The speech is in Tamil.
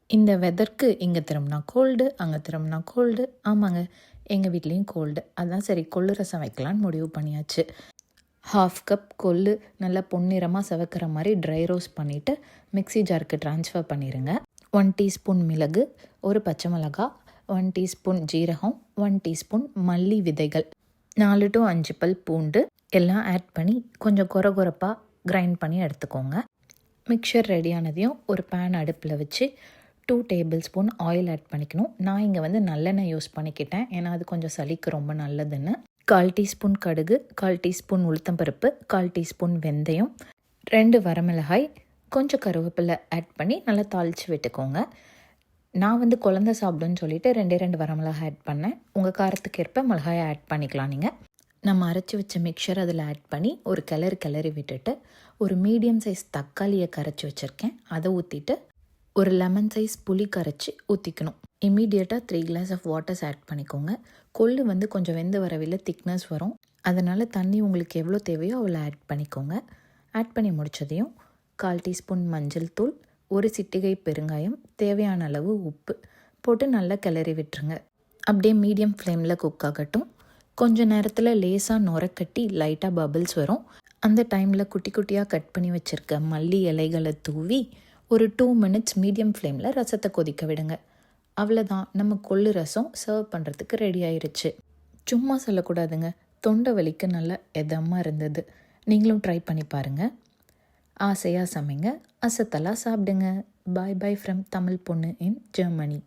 இந்த வெதருக்கு இங்கே திரும்பினா கோல்டு, அங்கே திரும்பினா கோல்டு. ஆமாங்க, எங்கள் வீட்லேயும் கோல்டு. அதான் சரி கொள்ளு ரசம் வைக்கலான்னு முடிவு பண்ணியாச்சு. 1/2 கப் கொள்ளு நல்லா பொன்னிறமாக செவக்கிற மாதிரி ட்ரை ரோஸ்ட் பண்ணிவிட்டு மிக்ஸி ஜாருக்கு ட்ரான்ஸ்ஃபர் பண்ணிடுங்க. 1 டீஸ்பூன் மிளகு, ஒரு பச்சை மிளகாய், 1 டீஸ்பூன் ஜீரகம், 1 டீஸ்பூன் மல்லி விதைகள், 4 to 5 பல் பூண்டு எல்லாம் ஆட் பண்ணி கொஞ்சம் கொரகொரப்பாக கிரைண்ட் பண்ணி எடுத்துக்கோங்க. மிக்சர் ரெடியானதையும் ஒரு பேன் அடுப்பில் வச்சு 2 டேபிள் ஸ்பூன் ஆயில் ஆட் பண்ணிக்கணும். நான் இங்கே வந்து நல்லெண்ணெய் யூஸ் பண்ணிக்கிட்டேன், ஏன்னா அது கொஞ்சம் சளிக்கு ரொம்ப நல்லதுன்னு. 1/4 டீஸ்பூன் கடுகு, 1/4 டீஸ்பூன் உளுத்தம்பருப்பு, 1/4 டீஸ்பூன் வெந்தயம், 2 வரமிளகாய், கொஞ்சம் கருவேப்பிலை ஆட் பண்ணி நல்லா தாளித்து விட்டுக்கோங்க. நான் வந்து குழந்தை சாப்பிடுன்னு சொல்லிட்டு 2 வரமிளகாய் ஆட் பண்ணேன். உங்கள் காரத்துக்கு ஏற்ப மிளகாயை ஆட் பண்ணிக்கலாம் நீங்கள். நம்ம அரைச்சி வச்ச மிக்சர் அதில் ஆட் பண்ணி ஒரு கிளறி விட்டுட்டு ஒரு மீடியம் சைஸ் தக்காளியை கரைச்சி வச்சுருக்கேன், அதை ஊற்றிட்டு ஒரு லெமன் சைஸ் புளி கரைச்சி ஊற்றிக்கணும். இம்மீடியட்டாக 3 கிளாஸ் ஆஃப் வாட்டர்ஸ் ஆட் பண்ணிக்கோங்க. கொள்ளு வந்து கொஞ்சம் வெந்து வரவில்லை திக்னஸ் வரும், அதனால் தண்ணி உங்களுக்கு எவ்வளோ தேவையோ அவ்வளோ ஆட் பண்ணிக்கோங்க. ஆட் பண்ணி முடித்ததையும் 1/4 டீஸ்பூன் மஞ்சள் தூள், ஒரு சிட்டிகை பெருங்காயம், தேவையான அளவு உப்பு போட்டு நல்லா கிளறி விட்டுருங்க. அப்படியே மீடியம் ஃப்ளேமில் குக் ஆகட்டும். கொஞ்சம் நேரத்தில் லேசாக நுரக்கட்டி லைட்டாக பபிள்ஸ் வரும். அந்த டைமில் குட்டி குட்டியாக கட் பண்ணி வச்சுருக்க மல்லி இலைகளை தூவி ஒரு 2 மினிட்ஸ் மீடியம் ஃப்ளேமில் ரசத்தை கொதிக்க விடுங்க. அவ்வளோதான், நம்ம கொள்ளு ரசம் சர்வ் பண்ணுறதுக்கு ரெடி ஆயிடுச்சு. சும்மா சொல்லக்கூடாதுங்க, தொண்டை வலிக்கு நல்லா எதமாக இருந்தது. நீங்களும் ட்ரை பண்ணி பாருங்கள். ஆசையாக சமைங்க, அசத்தலாக சாப்பிடுங்க. பாய் பாய் ஃப்ரம் தமிழ் பொண்ணு இன் ஜெர்மனி.